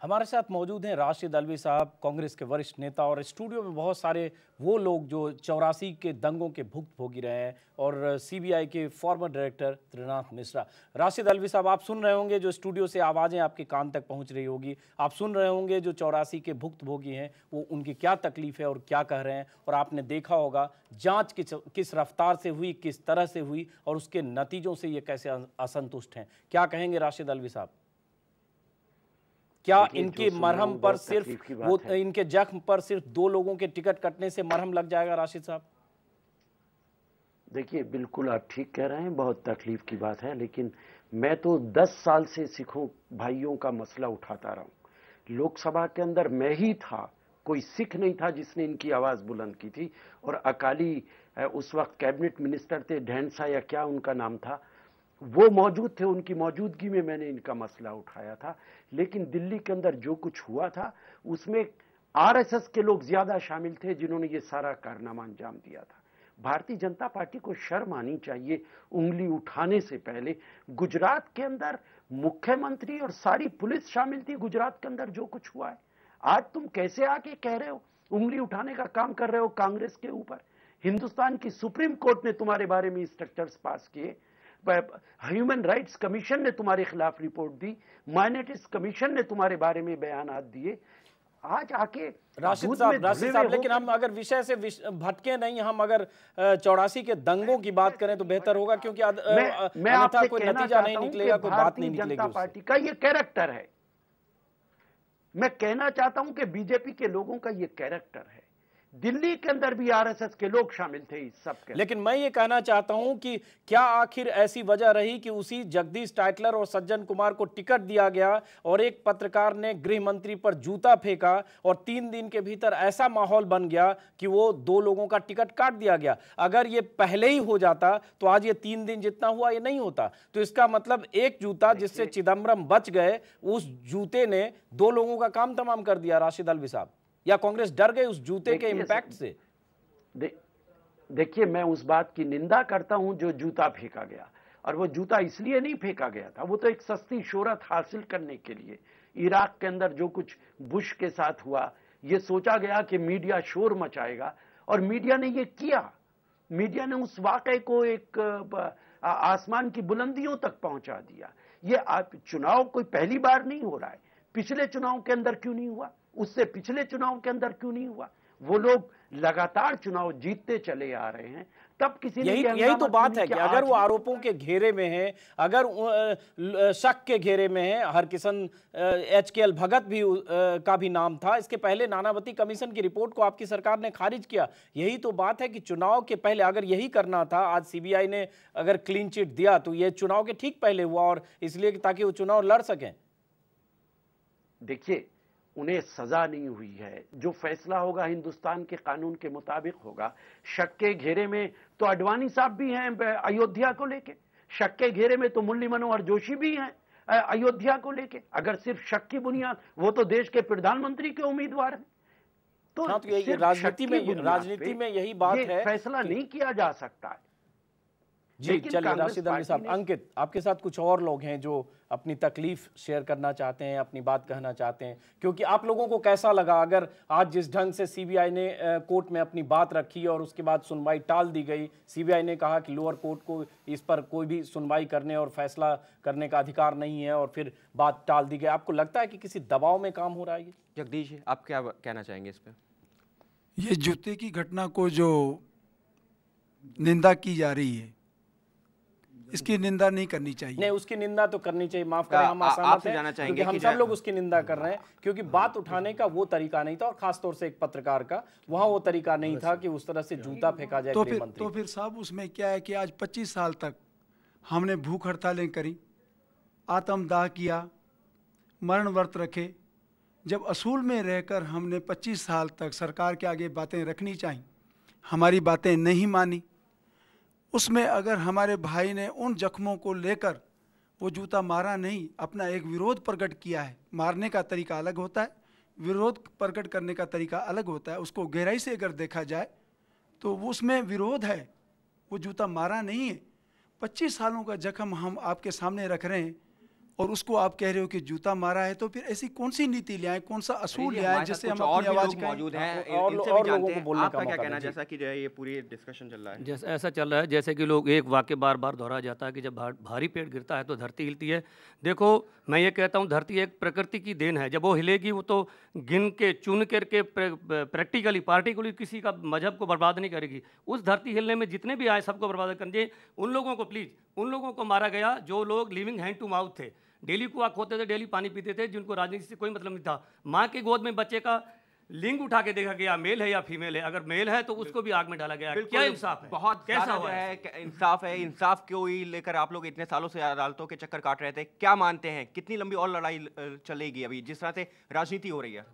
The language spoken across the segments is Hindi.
हमारे साथ मौजूद हैं राशिद अल्वी साहब, कांग्रेस के वरिष्ठ नेता, और स्टूडियो में बहुत सारे वो लोग जो 84 के दंगों के भुक्तभोगी रहे हैं, और सीबीआई के फॉर्मर डायरेक्टर त्रिनाथ मिश्रा। राशिद अल्वी साहब, आप सुन रहे होंगे, जो स्टूडियो से आवाज़ें आपके कान तक पहुंच रही होगी, आप सुन रहे होंगे जो 84 के भुक्तभोगी हैं वो उनकी क्या तकलीफ है और क्या कह रहे हैं। और आपने देखा होगा जाँच किस रफ्तार से हुई, किस तरह से हुई, और उसके नतीजों से ये कैसे असंतुष्ट हैं। क्या कहेंगे राशिद अल्वी साहब? क्या इनके मरहम पर सिर्फ वो, इनके जख्म पर सिर्फ 2 लोगों के टिकट कटने से मरहम लग जाएगा? राशिद साहब देखिए, बिल्कुल आप ठीक कह रहे हैं, बहुत तकलीफ की बात है। लेकिन मैं तो 10 साल से सिखों भाइयों का मसला उठाता रहा हूं। लोकसभा के अंदर मैं ही था, कोई सिख नहीं था जिसने इनकी आवाज बुलंद की थी। और अकाली उस वक्त कैबिनेट मिनिस्टर थे, ढैंडसा या क्या उनका नाम था, वो मौजूद थे। उनकी मौजूदगी में मैंने इनका मसला उठाया था। लेकिन दिल्ली के अंदर जो कुछ हुआ था उसमें आरएसएस के लोग ज्यादा शामिल थे जिन्होंने ये सारा कारनामा अंजाम दिया था। भारतीय जनता पार्टी को शर्म आनी चाहिए उंगली उठाने से पहले। गुजरात के अंदर मुख्यमंत्री और सारी पुलिस शामिल थी। गुजरात के अंदर जो कुछ हुआ है, आज तुम कैसे आके कह रहे हो, उंगली उठाने का काम कर रहे हो कांग्रेस के ऊपर? हिंदुस्तान की सुप्रीम कोर्ट ने तुम्हारे बारे में स्ट्रक्चर्स पास किए, ह्यूमन राइट्स कमीशन ने तुम्हारे खिलाफ रिपोर्ट दी, माइनॉरिटीज कमीशन ने तुम्हारे बारे में बयान दिए। आज आके राशिद साहब, लेकिन हम अगर विषय से भटके नहीं, हम अगर 84 के दंगों की बात करें तो बेहतर होगा, क्योंकि अन्यथा कोई नतीजा नहीं निकलेगा, कोई बात नहीं निकलेगी। जनता पार्टी का ये कैरेक्टर है। मैं कहना चाहता हूं कि बीजेपी के लोगों का ये कैरेक्टर है। दिल्ली के अंदर भी आरएसएस के लोग शामिल थे इस सब के। लेकिन मैं ये कहना चाहता हूं कि क्या आखिर ऐसी वजह रही कि उसी जगदीश टाइटलर और सज्जन कुमार को टिकट दिया गया और एक पत्रकार ने गृह मंत्री पर जूता फेंका और 3 दिन के भीतर ऐसा माहौल बन गया कि वो 2 लोगों का टिकट काट दिया गया? अगर ये पहले ही हो जाता तो आज ये 3 दिन जितना हुआ ये नहीं होता। तो इसका मतलब एक जूता जिससे चिदम्बरम बच गए, उस जूते ने 2 लोगों का काम तमाम कर दिया। राशिद अल्वी साहब, या कांग्रेस डर गई उस जूते के इंपैक्ट से? देखिए, मैं उस बात की निंदा करता हूं जो जूता फेंका गया। और वो जूता इसलिए नहीं फेंका गया था, वो तो एक सस्ती शोहरत हासिल करने के लिए। इराक के अंदर जो कुछ बुश के साथ हुआ, ये सोचा गया कि मीडिया शोर मचाएगा, और मीडिया ने ये किया। मीडिया ने उस वाकये को एक आसमान की बुलंदियों तक पहुंचा दिया। ये चुनाव कोई पहली बार नहीं हो रहा है। पिछले चुनाव के अंदर क्यों नहीं हुआ? उससे पिछले चुनाव के अंदर क्यों नहीं हुआ? वो लोग लगातार चुनाव जीतते चले आ रहे हैं। तब किसी ने यही तो बात है कि अगर वो आरोपों के घेरे में है, अगर शक के घेरे में है, हरकिशन HKL भगत भी का भी नाम था। इसके पहले नानावती कमीशन की रिपोर्ट को आपकी सरकार ने खारिज किया। यही तो बात है कि चुनाव के पहले अगर यही करना था, आज सीबीआई ने अगर क्लीन चिट दिया तो ये चुनाव के ठीक पहले हुआ, और इसलिए ताकि वो चुनाव लड़ सकें। देखिए, उन्हें सजा नहीं हुई है। जो फैसला होगा हिंदुस्तान के कानून के मुताबिक होगा। शक के घेरे में तो अडवाणी साहब भी हैं अयोध्या को लेके, शक के घेरे में तो मुरली मनोहर जोशी भी हैं अयोध्या को लेके। अगर सिर्फ शक की बुनियाद, वो तो देश के प्रधानमंत्री के उम्मीदवार हैं। तो राजनीति में यही बात है, फैसला नहीं किया जा सकता है। जी चलिए राशिद अल्वी साहब, अंकित, आपके साथ कुछ और लोग हैं जो अपनी तकलीफ शेयर करना चाहते हैं, अपनी बात कहना चाहते हैं। क्योंकि आप लोगों को कैसा लगा अगर आज जिस ढंग से सीबीआई ने कोर्ट में अपनी बात रखी और उसके बाद सुनवाई टाल दी गई? सीबीआई ने कहा कि लोअर कोर्ट को इस पर कोई भी सुनवाई करने और फैसला करने का अधिकार नहीं है, और फिर बात टाल दी गई। आपको लगता है कि किसी दबाव में काम हो रहा है? जगदीश, आप क्या कहना चाहेंगे इस पर? ये जूते की घटना को जो निंदा की जा रही है, इसकी निंदा नहीं करनी चाहिए। नहीं, उसकी निंदा तो करनी चाहिए। माफ करें, हम असहमत हैं, क्योंकि हम सब लोग उसकी निंदा कर रहे हैं, क्योंकि बात उठाने का वो तरीका नहीं था, और खासतौर से एक पत्रकार का वहां वो तरीका नहीं था कि उस तरह से जूता फेंका जाए। तो फिर साहब, उसमें क्या है कि आज 25 साल तक हमने भूख हड़तालें करी, आत्मदाह किया, मरण व्रत रखे। जब असूल में रहकर हमने 25 साल तक सरकार के आगे बातें रखनी चाहिए, हमारी बातें नहीं मानी। उसमें अगर हमारे भाई ने उन जख्मों को लेकर वो जूता मारा नहीं, अपना एक विरोध प्रकट किया है। मारने का तरीका अलग होता है, विरोध प्रकट करने का तरीका अलग होता है। उसको गहराई से अगर देखा जाए तो उसमें विरोध है, वो जूता मारा नहीं है। 25 सालों का जख्म हम आपके सामने रख रहे हैं, और उसको आप कह रहे हो कि जूता मारा है, तो फिर ऐसी कौन सी नीति ले आए, कौन सा असूल ले आए जिससे हम अपनी आवाज लोग मौजूद हैं, और इनसे लोगों भी को जानते हैं बोलने का आपका क्या मौका कहना है, दीजिए। जैसा कि जो है ये पूरी डिस्कशन चल रहा है। जैसे ऐसा चल रहा है जैसे कि लोग एक वाक्य बार बार दोहराया जाता है कि जब भारी पेड़ गिरता है तो धरती हिलती है। देखो मैं ये कहता हूँ धरती एक प्रकृति की देन है, जब वो हिलेगी वो तो गिन के चुन करके प्रैक्टिकली पार्टिकुलरली किसी का मजहब को बर्बाद नहीं करेगी। उस धरती हिलने में जितने भी आए सबको बर्बाद करने, उन लोगों को प्लीज़, उन लोगों को मारा गया जो लोग लिविंग हैंड टू माउथ थे, डेली कुआं खोते थे, डेली पानी पीते थे, जिनको राजनीति से कोई मतलब नहीं था। माँ की गोद में बच्चे का लिंग उठा के देखा गया मेल है या फीमेल है, अगर मेल है तो उसको भी आग में डाला गया। क्या इंसाफ है? बहुत कैसा कैसा हुआ है इंसाफ है, इंसाफ को ही लेकर आप लोग इतने सालों से अदालतों के चक्कर काट रहे थे। क्या मानते हैं कितनी लंबी और लड़ाई चलेगी अभी जिस तरह से राजनीति हो रही है?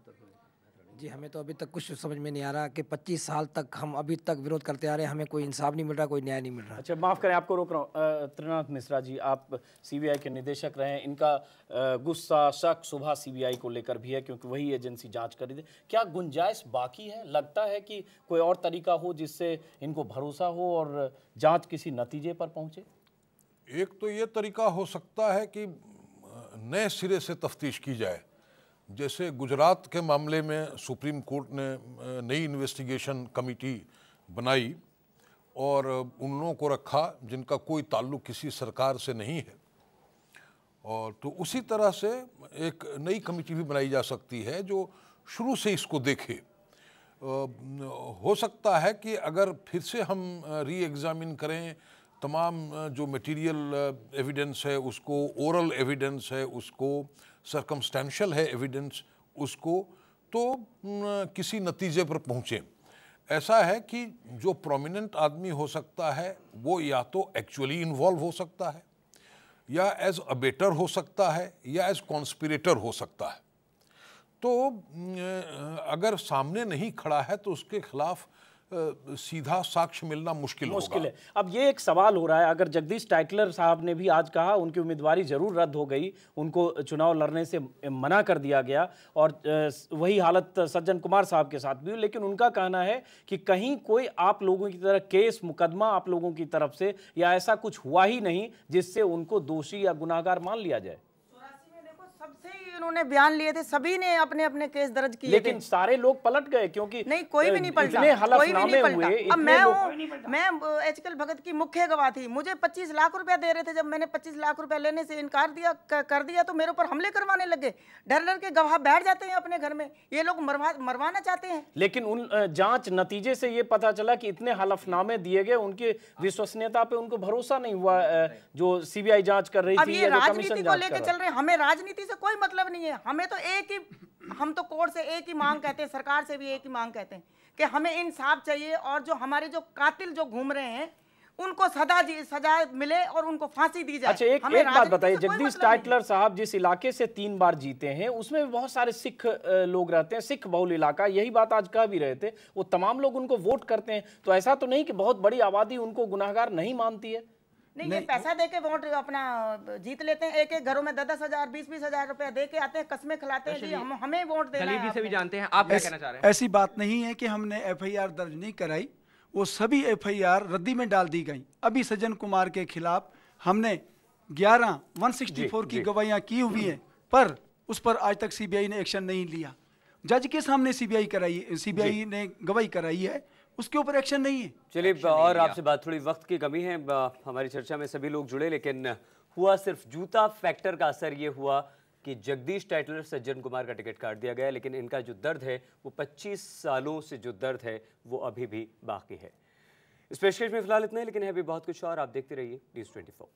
जी हमें तो अभी तक कुछ समझ में नहीं आ रहा कि 25 साल तक हम अभी तक विरोध करते आ रहे हैं, हमें कोई इंसाफ नहीं मिल रहा, कोई न्याय नहीं मिल रहा। अच्छा माफ़ करें आपको रोक रहा हूँ। त्रिनाथ मिश्रा जी, आप सीबीआई के निदेशक रहे हैं, इनका गुस्सा शक सुबह सीबीआई को लेकर भी है क्योंकि वही एजेंसी जांच कर रही थी। क्या गुंजाइश बाकी है? लगता है कि कोई और तरीका हो जिससे इनको भरोसा हो और जांच किसी नतीजे पर पहुंचे? एक तो ये तरीका हो सकता है कि नए सिरे से तफ्तीश की जाए, जैसे गुजरात के मामले में सुप्रीम कोर्ट ने नई इन्वेस्टिगेशन कमेटी बनाई और उन लोगों को रखा जिनका कोई ताल्लुक किसी सरकार से नहीं है, और तो उसी तरह से एक नई कमेटी भी बनाई जा सकती है जो शुरू से इसको देखे। हो सकता है कि अगर फिर से हम री एग्जामिन करें तमाम जो मटेरियल एविडेंस है उसको, ओरल एविडेंस है उसको, सर्कमस्टेंशियल है एविडेंस उसको, तो किसी नतीजे पर पहुँचें। ऐसा है कि जो प्रोमिनेंट आदमी हो सकता है वो या तो एक्चुअली इन्वॉल्व हो सकता है, या एज अबेटर हो सकता है, या एज कॉन्स्पिरेटर हो सकता है। तो अगर सामने नहीं खड़ा है तो उसके खिलाफ सीधा साक्ष्य मिलना मुश्किल है। अब ये एक सवाल हो रहा है, अगर जगदीश टाइटलर साहब ने भी आज कहा उनकी उम्मीदवारी जरूर रद्द हो गई, उनको चुनाव लड़ने से मना कर दिया गया, और वही हालत सज्जन कुमार साहब के साथ भी, लेकिन उनका कहना है कि कहीं कोई आप लोगों की तरह केस मुकदमा आप लोगों की तरफ से या ऐसा कुछ हुआ ही नहीं जिससे उनको दोषी या गुनाहगार मान लिया जाए। सबसे ही उन्होंने बयान लिए थे, सभी ने अपने अपने केस दर्ज किए, लेकिन सारे लोग पलट गए क्योंकि नहीं कोई भी नहीं पलटा, कोई भी नहीं पलटा। अब मैं एचकल भगत की मुख्य गवाह थी, मुझे 25 लाख रुपया दे रहे थे, जब मैंने 25 लाख रुपया लेने से इनकार कर दिया तो मेरे ऊपर हमले करवाने लगे। डर डर के गवाह बैठ जाते हैं अपने घर में, ये लोग मरवाना चाहते हैं। लेकिन उन जांच नतीजे से ये पता चला कि इतने हलफनामे दिए गए, उनके विश्वसनीयता पे उनको भरोसा नहीं हुआ जो सीबीआई जांच कर रही थी। अब ये राजनीति को लेकर चल रहे हैं, हमें राजनीति से कोई मतलब नहीं है, हमें तो एक ही, हम तो कोर्ट से एक ही मांग कहते हैं, सरकार से भी एक ही मांग कहते हैं कि हमें इंसाफ चाहिए, और जो हमारे जो कातिल जो घूम रहे हैं उनको सजा मिले और उनको फांसी दी जाए। अच्छा एक बात बताइए, जगदीश टाइटलर साहब जिस इलाके से 3 बार जीते हैं उसमें भी बहुत सारे सिख लोग रहते हैं, सिख बहुल इलाका, यही बात आज कह भी रहे थे, वो तमाम लोग उनको वोट करते हैं, तो ऐसा तो नहीं कि बहुत बड़ी आबादी उनको गुनाहगार नहीं मानती है? नहीं, ये पैसा देके वोट अपना जीत लेते हैं, एक एक घरों में 10,000 20-20 हजार रुपया दे के आते हैं, कस्में खिलाते हैं जी हमें वोट देना है। से भी जानते हैं, आप क्या कहना चाह रहे हैं? ऐसी बात नहीं है कि हमने एफआईआर दर्ज नहीं कराई, वो सभी एफआईआर रद्दी में डाल दी गई। अभी सज्जन कुमार के खिलाफ हमने 164 की गवाहियां की हुई हैं, पर उस पर आज तक सीबीआई ने एक्शन नहीं लिया। जज के सामने सीबीआई ने गवाही कराई है, उसके ऊपर एक्शन नहीं है। चलिए, और आपसे बात, थोड़ी वक्त की कमी है, हमारी चर्चा में सभी लोग जुड़े, लेकिन हुआ सिर्फ जूता फैक्टर का असर ये हुआ कि जगदीश टाइटलर सज्जन कुमार का टिकट काट दिया गया, लेकिन इनका जो दर्द है वो 25 सालों से जो दर्द है वो अभी भी बाकी है। इस पेशकश में फिलहाल इतना ही, लेकिन है भी बहुत कुछ और। आप देखते रहिए News 24।